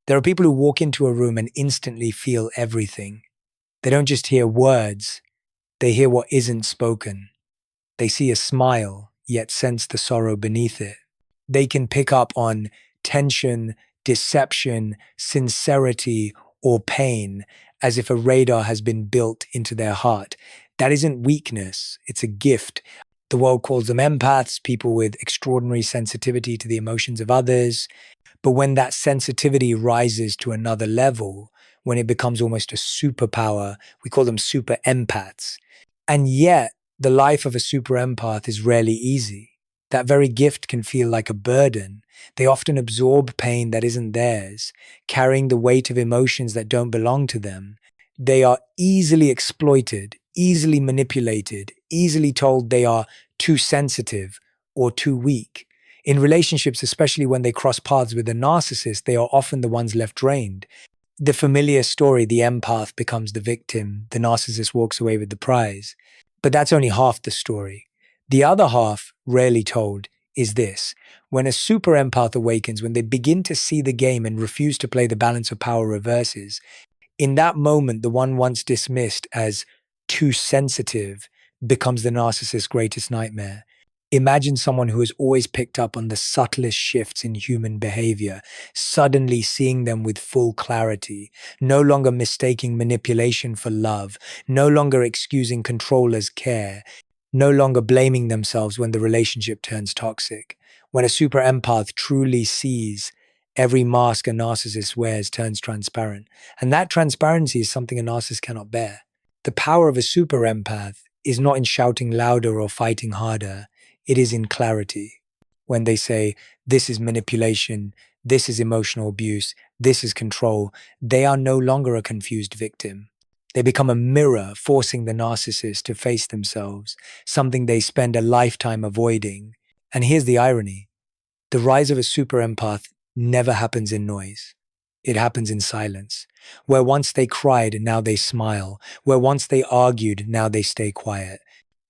There are people who walk into a room and instantly feel everything. They don't just hear words, they hear what isn't spoken. They see a smile, yet sense the sorrow beneath it. They can pick up on tension, deception, sincerity, or pain as if a radar has been built into their heart. That isn't weakness, it's a gift. The world calls them empaths, people with extraordinary sensitivity to the emotions of others. But when that sensitivity rises to another level, when it becomes almost a superpower, we call them super empaths. And yet, the life of a super empath is rarely easy. That very gift can feel like a burden. They often absorb pain that isn't theirs, carrying the weight of emotions that don't belong to them. They are easily exploited, easily manipulated, easily told they are too sensitive or too weak. In relationships, especially when they cross paths with a narcissist, they are often the ones left drained. The familiar story, the empath becomes the victim, the narcissist walks away with the prize. But that's only half the story. The other half, rarely told, is this. When a super empath awakens, when they begin to see the game and refuse to play, the balance of power reverses. In that moment, the one once dismissed as too sensitive becomes the narcissist's greatest nightmare. Imagine someone who has always picked up on the subtlest shifts in human behavior, suddenly seeing them with full clarity, no longer mistaking manipulation for love, no longer excusing control as care, no longer blaming themselves when the relationship turns toxic. When a super empath truly sees, every mask a narcissist wears turns transparent. And that transparency is something a narcissist cannot bear. The power of a super empath is not in shouting louder or fighting harder. It is in clarity. When they say, this is manipulation, this is emotional abuse, this is control, they are no longer a confused victim. They become a mirror, forcing the narcissist to face themselves, something they spend a lifetime avoiding. And here's the irony. The rise of a super empath never happens in noise. It happens in silence. Where once they cried, now they smile. Where once they argued, now they stay quiet.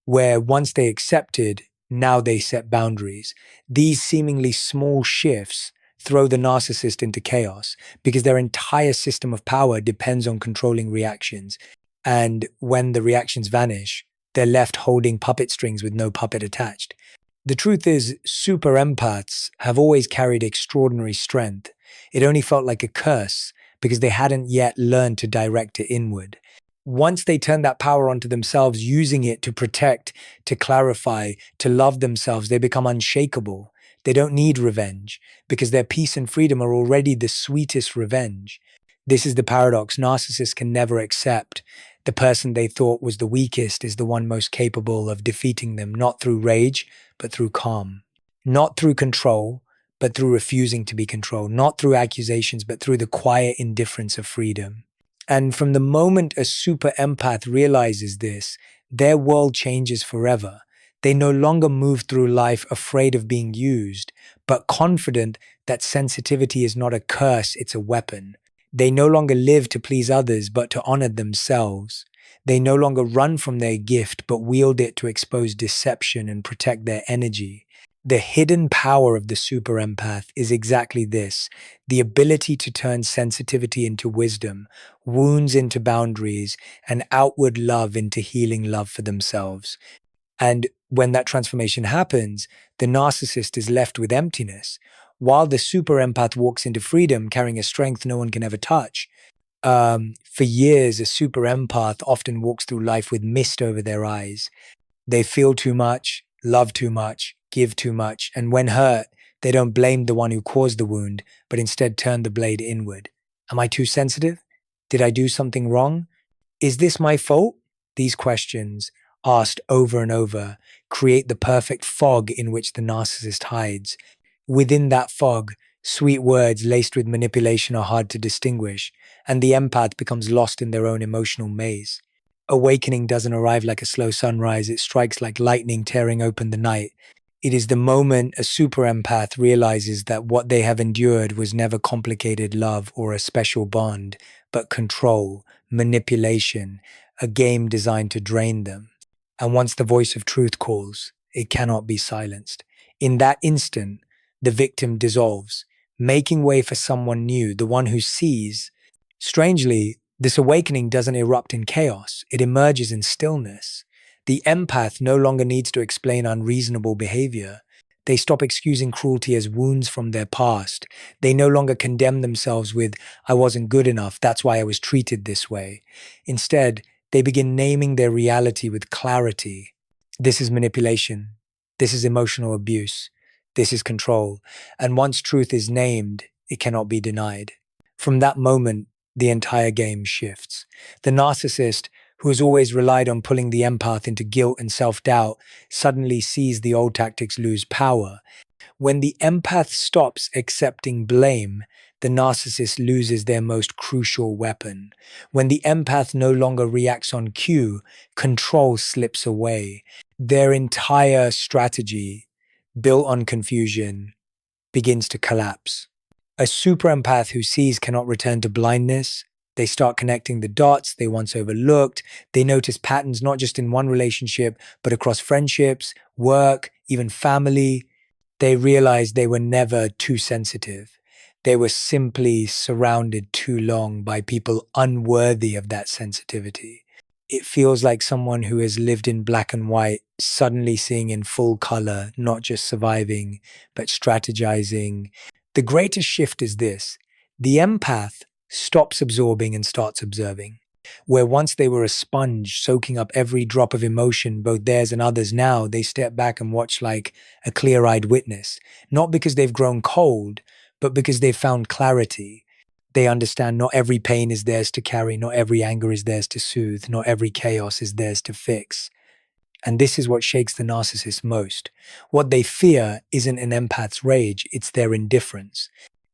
Where once they accepted, now they set boundaries. These seemingly small shifts throw the narcissist into chaos because their entire system of power depends on controlling reactions. And when the reactions vanish, they're left holding puppet strings with no puppet attached. The truth is, super empaths have always carried extraordinary strength. It only felt like a curse because they hadn't yet learned to direct it inward. Once they turn that power onto themselves, using it to protect, to clarify, to love themselves, they become unshakable. They don't need revenge because their peace and freedom are already the sweetest revenge. This is the paradox. Narcissists can never accept the person they thought was the weakest is the one most capable of defeating them, not through rage, but through calm. Not through control, but through refusing to be controlled. Not through accusations, but through the quiet indifference of freedom. And from the moment a super empath realizes this, their world changes forever. They no longer move through life afraid of being used, but confident that sensitivity is not a curse, it's a weapon. They no longer live to please others, but to honor themselves. They no longer run from their gift, but wield it to expose deception and protect their energy. The hidden power of the super empath is exactly this, the ability to turn sensitivity into wisdom, wounds into boundaries, and outward love into healing love for themselves. And when that transformation happens, the narcissist is left with emptiness, while the super empath walks into freedom carrying a strength no one can ever touch. For years, a super empath often walks through life with mist over their eyes. They feel too much, love too much, give too much, and when hurt, they don't blame the one who caused the wound, but instead turn the blade inward. Am I too sensitive? Did I do something wrong? Is this my fault? These questions, asked over and over, create the perfect fog in which the narcissist hides. Within that fog, sweet words laced with manipulation are hard to distinguish, and the empath becomes lost in their own emotional maze. Awakening doesn't arrive like a slow sunrise, it strikes like lightning tearing open the night. It is the moment a super empath realizes that what they have endured was never complicated love or a special bond, but control, manipulation, a game designed to drain them. And once the voice of truth calls, it cannot be silenced. In that instant, the victim dissolves making way for someone new, the one who sees. Strangely, this awakening doesn't erupt in chaos, it emerges in stillness. The empath no longer needs to explain unreasonable behavior. They stop excusing cruelty as wounds from their past. They no longer condemn themselves with, I wasn't good enough, that's why I was treated this way. Instead, they begin naming their reality with clarity. This is manipulation. This is emotional abuse. This is control. And once truth is named, it cannot be denied. From that moment, the entire game shifts. The narcissist, who has always relied on pulling the empath into guilt and self-doubt, suddenly sees the old tactics lose power. When the empath stops accepting blame, the narcissist loses their most crucial weapon. When the empath no longer reacts on cue, control slips away. Their entire strategy, built on confusion, begins to collapse. A super empath who sees cannot return to blindness. They start connecting the dots they once overlooked. They notice patterns not just in one relationship, but across friendships, work, even family. They realize they were never too sensitive. They were simply surrounded too long by people unworthy of that sensitivity. It feels like someone who has lived in black and white, suddenly seeing in full color, not just surviving, but strategizing. The greatest shift is this: the empath stops absorbing and starts observing. Where once they were a sponge, soaking up every drop of emotion, both theirs and others, now they step back and watch like a clear-eyed witness. Not because they've grown cold, but because they've found clarity. They understand not every pain is theirs to carry, not every anger is theirs to soothe, not every chaos is theirs to fix. And this is what shakes the narcissist most. What they fear isn't an empath's rage, it's their indifference.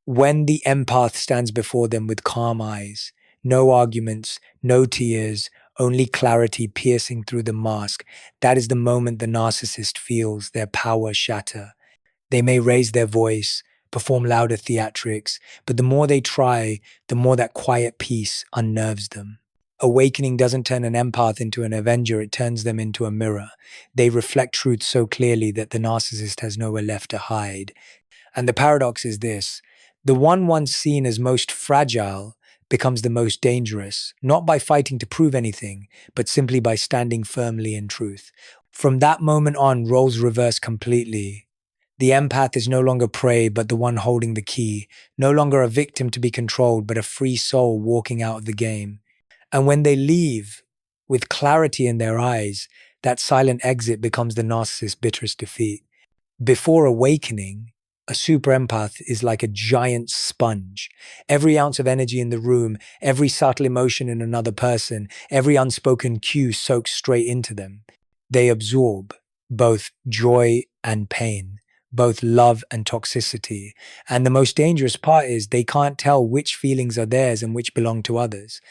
When the empath stands before them with calm eyes, no arguments, no tears, only clarity piercing through the mask, that is the moment the narcissist feels their power shatter. They may raise their voice, perform louder theatrics, but the more they try, the more that quiet peace unnerves them. Awakening doesn't turn an empath into an avenger, it turns them into a mirror. They reflect truth so clearly that the narcissist has nowhere left to hide. And the paradox is this: the one once seen as most fragile becomes the most dangerous, not by fighting to prove anything, but simply by standing firmly in truth. From that moment on, roles reverse completely. The empath is no longer prey, but the one holding the key, no longer a victim to be controlled, but a free soul walking out of the game. And when they leave with clarity in their eyes, that silent exit becomes the narcissist's bitterest defeat. Before awakening, a super empath is like a giant sponge. Every ounce of energy in the room, every subtle emotion in another person, every unspoken cue soaks straight into them. They absorb both joy and pain, both love and toxicity. And the most dangerous part is they can't tell which feelings are theirs and which belong to others.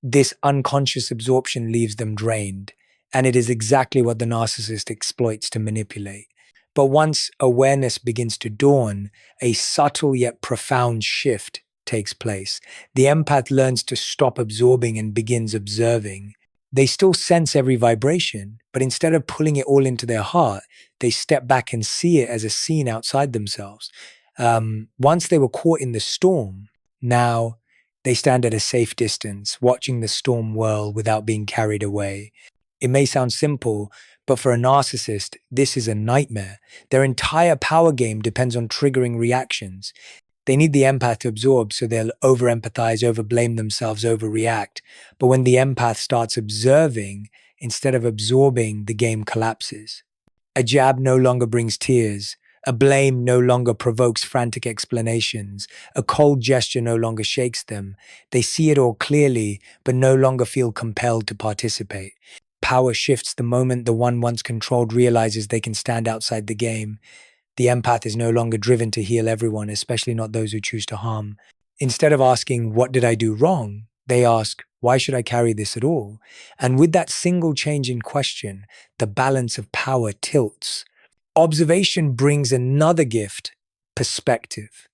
This unconscious absorption leaves them drained, and it is exactly what the narcissist exploits to manipulate. But once awareness begins to dawn, a subtle yet profound shift takes place. The empath learns to stop absorbing and begins observing. They still sense every vibration, but instead of pulling it all into their heart, they step back and see it as a scene outside themselves. Once they were caught in the storm, now they stand at a safe distance, watching the storm whirl without being carried away. It may sound simple, but for a narcissist, this is a nightmare. Their entire power game depends on triggering reactions. They need the empath to absorb, so they'll over-empathize, over-blame themselves, overreact. But when the empath starts observing, instead of absorbing, the game collapses. A jab no longer brings tears. A blame no longer provokes frantic explanations. A cold gesture no longer shakes them. They see it all clearly, but no longer feel compelled to participate. Power shifts the moment the one once controlled realizes they can stand outside the game. The empath is no longer driven to heal everyone, especially not those who choose to harm. Instead of asking, what did I do wrong? They ask, why should I carry this at all? And with that single change in question, the balance of power tilts. Observation brings another gift: perspective.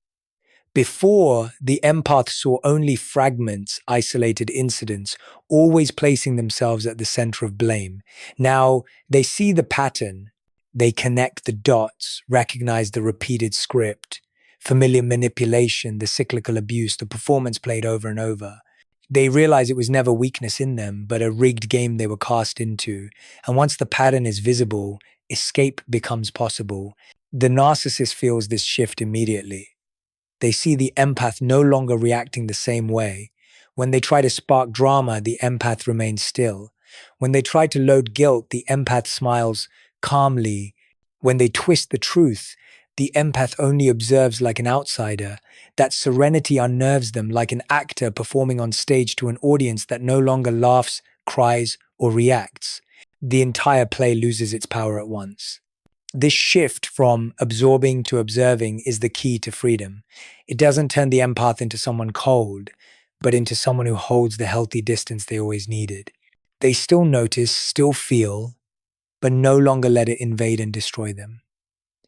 Before, the empath saw only fragments, isolated incidents, always placing themselves at the center of blame. Now, they see the pattern. They connect the dots, recognize the repeated script, familiar manipulation, the cyclical abuse, the performance played over and over. They realize it was never weakness in them, but a rigged game they were cast into. And once the pattern is visible, escape becomes possible. The narcissist feels this shift immediately. They see the empath no longer reacting the same way. When they try to spark drama, the empath remains still. When they try to load guilt, the empath smiles calmly. When they twist the truth, the empath only observes like an outsider. That serenity unnerves them, like an actor performing on stage to an audience that no longer laughs, cries, or reacts. The entire play loses its power at once. This shift from absorbing to observing is the key to freedom. It doesn't turn the empath into someone cold, but into someone who holds the healthy distance they always needed. They still notice, still feel, but no longer let it invade and destroy them.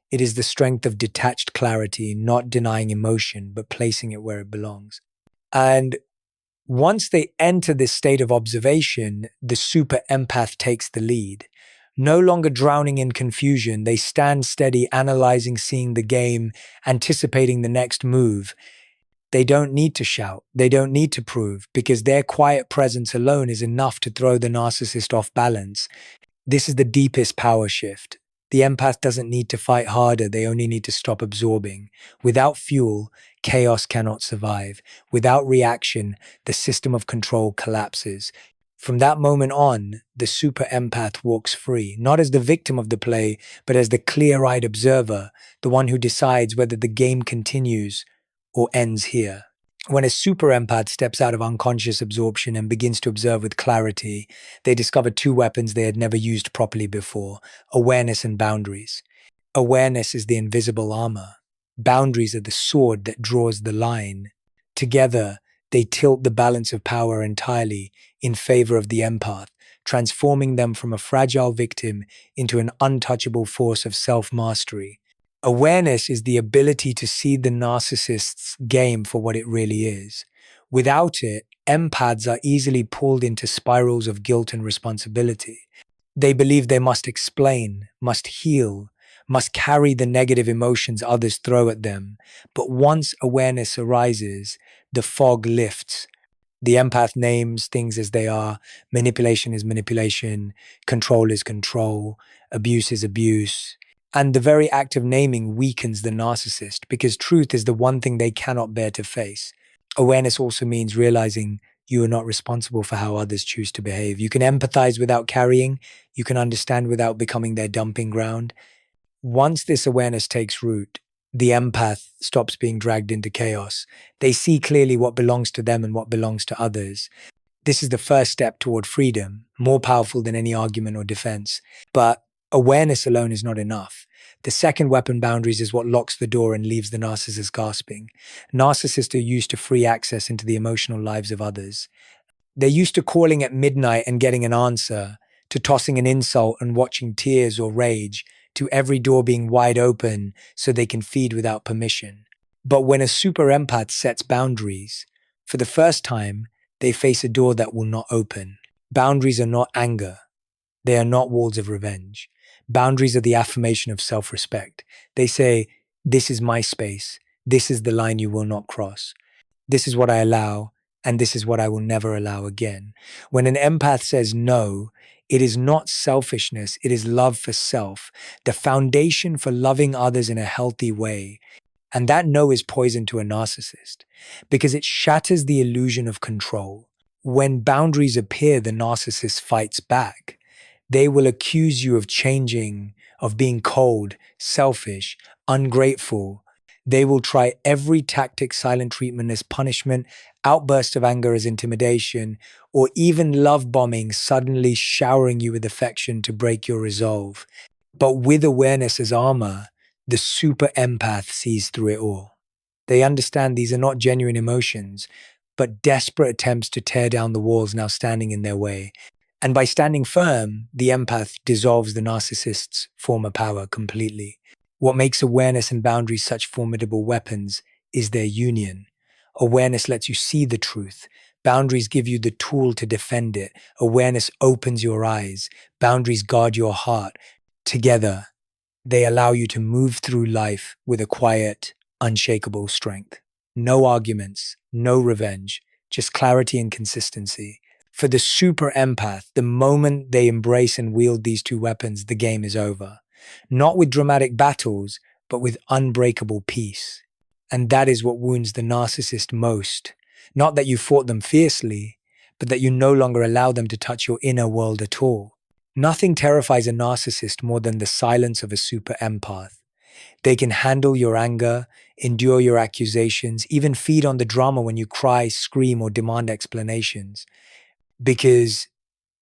It is the strength of detached clarity, not denying emotion, but placing it where it belongs. And once they enter this state of observation, the super empath takes the lead. No longer drowning in confusion, they stand steady, analyzing, seeing the game, anticipating the next move. They don't need to shout. They don't need to prove, because their quiet presence alone is enough to throw the narcissist off balance. This is the deepest power shift. The empath doesn't need to fight harder. They only need to stop absorbing. Without fuel, chaos cannot survive. Without reaction, the system of control collapses. From that moment on, the super empath walks free, not as the victim of the play, but as the clear-eyed observer, the one who decides whether the game continues or ends here. When a super empath steps out of unconscious absorption and begins to observe with clarity, they discover two weapons they had never used properly before: awareness and boundaries. Awareness is the invisible armor. Boundaries are the sword that draws the line. Together, they tilt the balance of power entirely in favor of the empath, transforming them from a fragile victim into an untouchable force of self-mastery. Awareness is the ability to see the narcissist's game for what it really is. Without it, empaths are easily pulled into spirals of guilt and responsibility. They believe they must explain, must heal, must carry the negative emotions others throw at them. But once awareness arises, the fog lifts. The empath names things as they are. Manipulation is manipulation. Control is control. Abuse is abuse. And the very act of naming weakens the narcissist, because truth is the one thing they cannot bear to face. Awareness also means realizing you are not responsible for how others choose to behave. You can empathize without carrying. You can understand without becoming their dumping ground. Once this awareness takes root, the empath stops being dragged into chaos. They see clearly what belongs to them and what belongs to others. This is the first step toward freedom, more powerful than any argument or defense. But awareness alone is not enough. The second weapon, boundaries, is what locks the door and leaves the narcissist gasping. Narcissists are used to free access into the emotional lives of others. They're used to calling at midnight and getting an answer, to tossing an insult and watching tears or rage, to every door being wide open so they can feed without permission. But when a super empath sets boundaries, for the first time, they face a door that will not open. Boundaries are not anger. They are not walls of revenge. Boundaries are the affirmation of self-respect. They say, this is my space. This is the line you will not cross. This is what I allow, and this is what I will never allow again. When an empath says no, it is not selfishness, it is love for self, the foundation for loving others in a healthy way. And that no is poison to a narcissist, because it shatters the illusion of control. When boundaries appear, the narcissist fights back. They will accuse you of changing, of being cold, selfish, ungrateful. They will try every tactic: silent treatment as punishment, outburst of anger as intimidation, or even love bombing, suddenly showering you with affection to break your resolve. But with awareness as armor, the super empath sees through it all. They understand these are not genuine emotions, but desperate attempts to tear down the walls now standing in their way. And by standing firm, the empath dissolves the narcissist's former power completely. What makes awareness and boundaries such formidable weapons is their union. Awareness lets you see the truth. Boundaries give you the tool to defend it. Awareness opens your eyes. Boundaries guard your heart. Together, they allow you to move through life with a quiet, unshakable strength. No arguments, no revenge, just clarity and consistency. For the super empath, the moment they embrace and wield these two weapons, the game is over. Not with dramatic battles, but with unbreakable peace. And that is what wounds the narcissist most. Not that you fought them fiercely, but that you no longer allow them to touch your inner world at all. Nothing terrifies a narcissist more than the silence of a super empath. They can handle your anger, endure your accusations, even feed on the drama when you cry, scream, or demand explanations. Because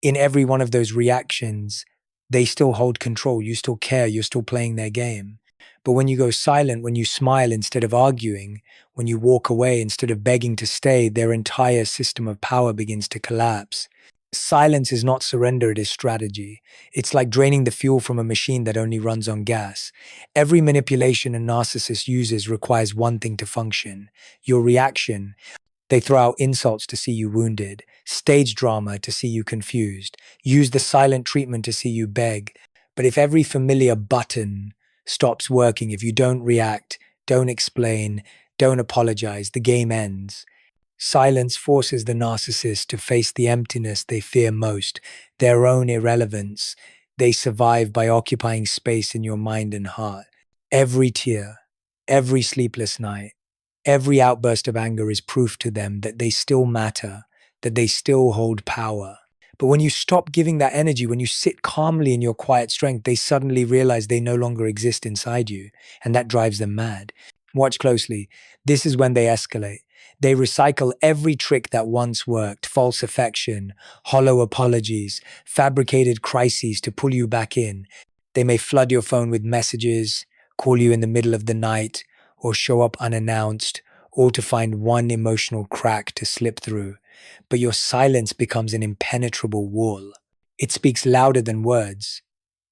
in every one of those reactions, they still hold control. You still care. You're still playing their game. But when you go silent, when you smile instead of arguing, when you walk away instead of begging to stay, their entire system of power begins to collapse. Silence is not surrender, it is strategy. It's like draining the fuel from a machine that only runs on gas. Every manipulation a narcissist uses requires one thing to function: your reaction. They throw out insults to see you wounded, stage drama to see you confused, use the silent treatment to see you beg. But if every familiar button stops working, if you don't react, don't explain, don't apologize, the game ends. Silence forces the narcissist to face the emptiness they fear most, their own irrelevance. They survive by occupying space in your mind and heart. Every tear, every sleepless night, every outburst of anger is proof to them that they still matter, that they still hold power. But when you stop giving that energy, when you sit calmly in your quiet strength, they suddenly realize they no longer exist inside you, and that drives them mad. Watch closely. This is when they escalate. They recycle every trick that once worked: false affection, hollow apologies, fabricated crises to pull you back in. They may flood your phone with messages, call you in the middle of the night, or show up unannounced, all to find one emotional crack to slip through. But your silence becomes an impenetrable wall. It speaks louder than words.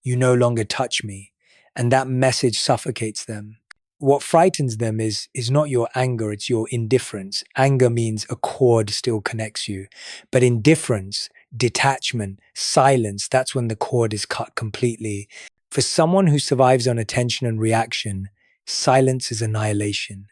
You no longer touch me. And that message suffocates them. What frightens them is not your anger, it's your indifference. Anger means a cord still connects you. But indifference, detachment, silence, that's when the cord is cut completely. For someone who survives on attention and reaction, silence is annihilation.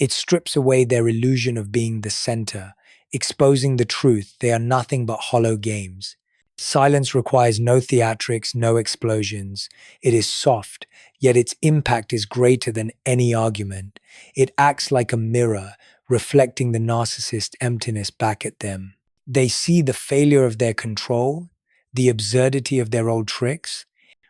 It strips away their illusion of being the center, exposing the truth. They are nothing but hollow games. Silence requires no theatrics, no explosions. It is soft, yet its impact is greater than any argument. It acts like a mirror, reflecting the narcissist's emptiness back at them. They see the failure of their control, the absurdity of their old tricks.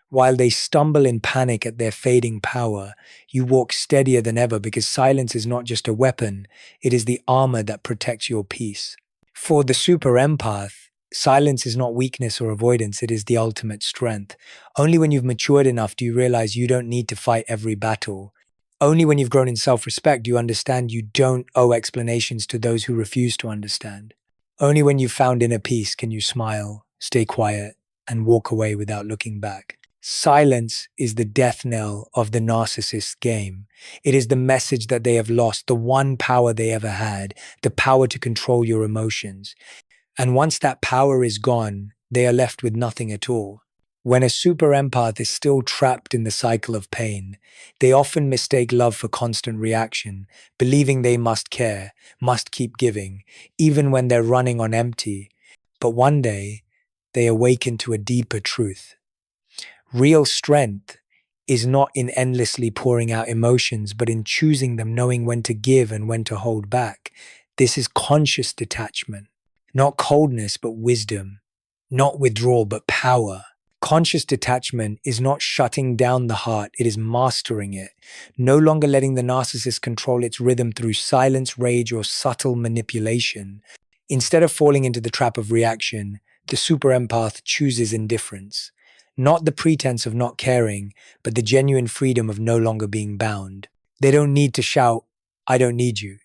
While they stumble in panic at their fading power, you walk steadier than ever, because silence is not just a weapon, it is the armor that protects your peace. For the super empath, silence is not weakness or avoidance, it is the ultimate strength. Only when you've matured enough do you realize you don't need to fight every battle. Only when you've grown in self-respect do you understand you don't owe explanations to those who refuse to understand. Only when you've found inner peace can you smile, stay quiet, and walk away without looking back. Silence is the death knell of the narcissist's game. It is the message that they have lost the one power they ever had, the power to control your emotions. And once that power is gone, they are left with nothing at all. When a super empath is still trapped in the cycle of pain, they often mistake love for constant reaction, believing they must care, must keep giving, even when they're running on empty. But one day, they awaken to a deeper truth. Real strength is not in endlessly pouring out emotions, but in choosing them, knowing when to give and when to hold back. This is conscious detachment. Not coldness, but wisdom. Not withdrawal, but power. Conscious detachment is not shutting down the heart, it is mastering it. No longer letting the narcissist control its rhythm through silence, rage, or subtle manipulation. Instead of falling into the trap of reaction, the super empath chooses indifference. Not the pretense of not caring, but the genuine freedom of no longer being bound. They don't need to shout, "I don't need you."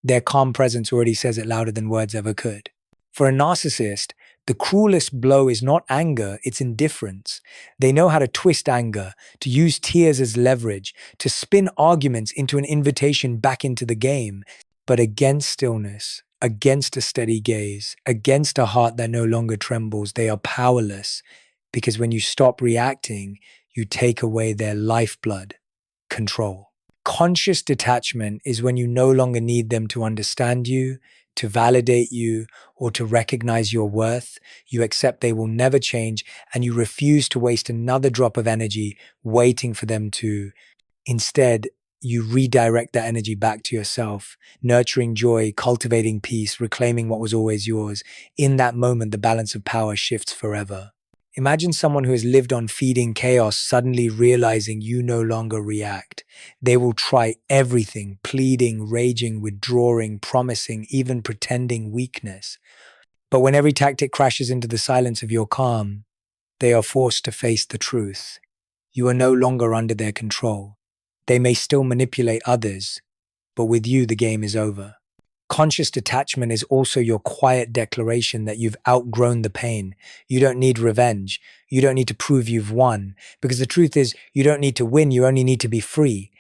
Their calm presence already says it louder than words ever could. For a narcissist, the cruelest blow is not anger, it's indifference. They know how to twist anger, to use tears as leverage, to spin arguments into an invitation back into the game. But against stillness, against a steady gaze, against a heart that no longer trembles, they are powerless. Because when you stop reacting, you take away their lifeblood, control. Conscious detachment is when you no longer need them to understand you, to validate you, or to recognize your worth. You accept they will never change, and you refuse to waste another drop of energy waiting for them to. Instead, you redirect that energy back to yourself, nurturing joy, cultivating peace, reclaiming what was always yours. In that moment, the balance of power shifts forever. Imagine someone who has lived on feeding chaos suddenly realizing you no longer react. They will try everything, pleading, raging, withdrawing, promising, even pretending weakness. But when every tactic crashes into the silence of your calm, they are forced to face the truth. You are no longer under their control. They may still manipulate others, but with you, the game is over. Conscious detachment is also your quiet declaration that you've outgrown the pain. You don't need revenge. You don't need to prove you've won. Because the truth is, you don't need to win, you only need to be free.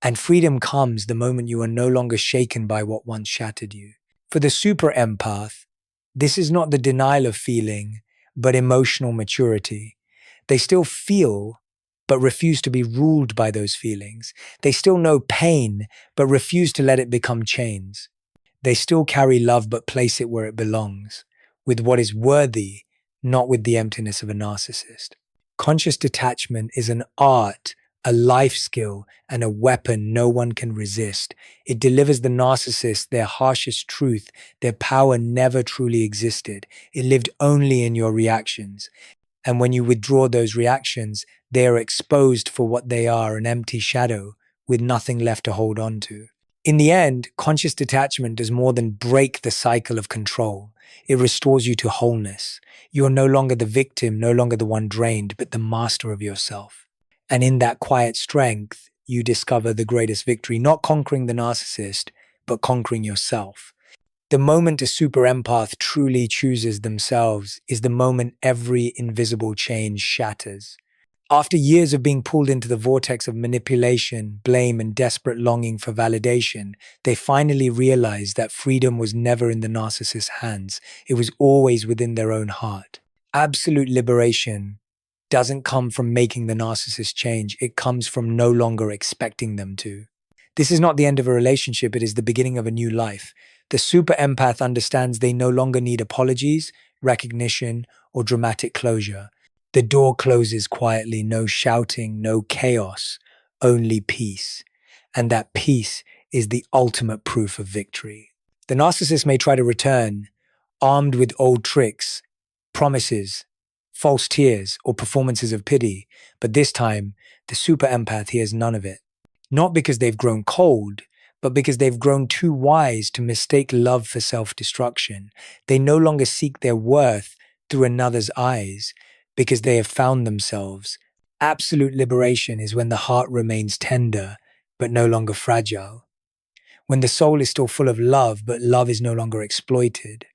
And freedom comes the moment you are no longer shaken by what once shattered you. For the super empath, this is not the denial of feeling, but emotional maturity. They still feel, but refuse to be ruled by those feelings. They still know pain, but refuse to let it become chains. They still carry love but place it where it belongs, with what is worthy, not with the emptiness of a narcissist. Conscious detachment is an art, a life skill, and a weapon no one can resist. It delivers the narcissist their harshest truth. Their power never truly existed. It lived only in your reactions. And when you withdraw those reactions, they are exposed for what they are, an empty shadow with nothing left to hold on to. In the end, conscious detachment does more than break the cycle of control. It restores you to wholeness. You are no longer the victim, no longer the one drained, but the master of yourself. And in that quiet strength, you discover the greatest victory, not conquering the narcissist, but conquering yourself. The moment a super empath truly chooses themselves is the moment every invisible chain shatters. After years of being pulled into the vortex of manipulation, blame, and desperate longing for validation, they finally realized that freedom was never in the narcissist's hands. It was always within their own heart. Absolute liberation doesn't come from making the narcissist change. It comes from no longer expecting them to. This is not the end of a relationship. It is the beginning of a new life. The super empath understands they no longer need apologies, recognition, or dramatic closure. The door closes quietly, no shouting, no chaos, only peace. And that peace is the ultimate proof of victory. The narcissist may try to return, armed with old tricks, promises, false tears, or performances of pity, but this time, the super empath hears none of it. Not because they've grown cold, but because they've grown too wise to mistake love for self-destruction. They no longer seek their worth through another's eyes, because they have found themselves. Absolute liberation is when the heart remains tender, but no longer fragile. When the soul is still full of love, but love is no longer exploited.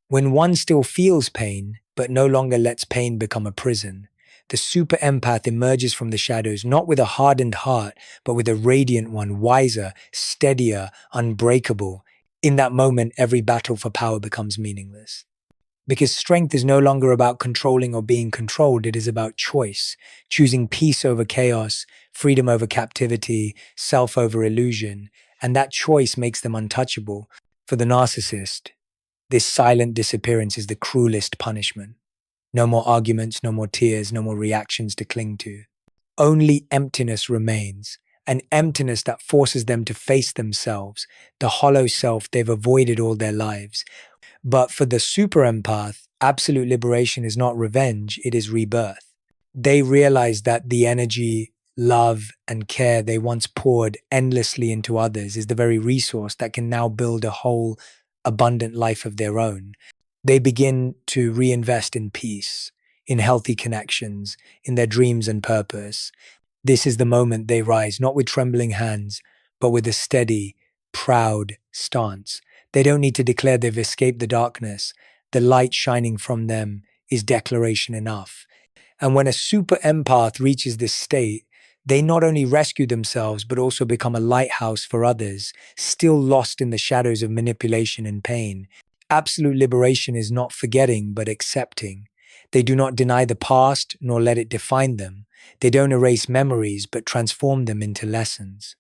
When one still feels pain, but no longer lets pain become a prison. The super empath emerges from the shadows, not with a hardened heart, but with a radiant one, wiser, steadier, unbreakable. In that moment, every battle for power becomes meaningless. Because strength is no longer about controlling or being controlled, it is about choice, choosing peace over chaos, freedom over captivity, self over illusion, and that choice makes them untouchable. For the narcissist, this silent disappearance is the cruelest punishment. No more arguments, no more tears, no more reactions to cling to. Only emptiness remains, an emptiness that forces them to face themselves, the hollow self they've avoided all their lives. But for the super empath, absolute liberation is not revenge, it is rebirth. They realize that the energy, love, and care they once poured endlessly into others is the very resource that can now build a whole, abundant life of their own. They begin to reinvest in peace, in healthy connections, in their dreams and purpose. This is the moment they rise, not with trembling hands, but with a steady, proud stance. They don't need to declare they've escaped the darkness. The light shining from them is declaration enough. And when a super empath reaches this state, they not only rescue themselves, but also become a lighthouse for others, still lost in the shadows of manipulation and pain. Absolute liberation is not forgetting, but accepting. They do not deny the past, nor let it define them. They don't erase memories, but transform them into lessons.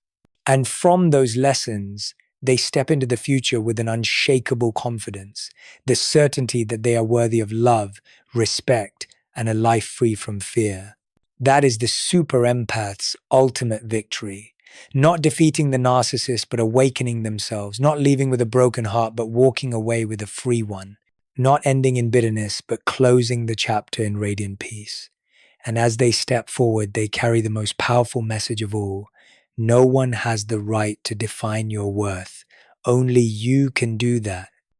And from those lessons, they step into the future with an unshakable confidence, the certainty that they are worthy of love, respect, and a life free from fear. That is the super empath's ultimate victory. Not defeating the narcissist, but awakening themselves. Not leaving with a broken heart, but walking away with a free one. Not ending in bitterness, but closing the chapter in radiant peace. And as they step forward, they carry the most powerful message of all. No one has the right to define your worth. Only you can do that.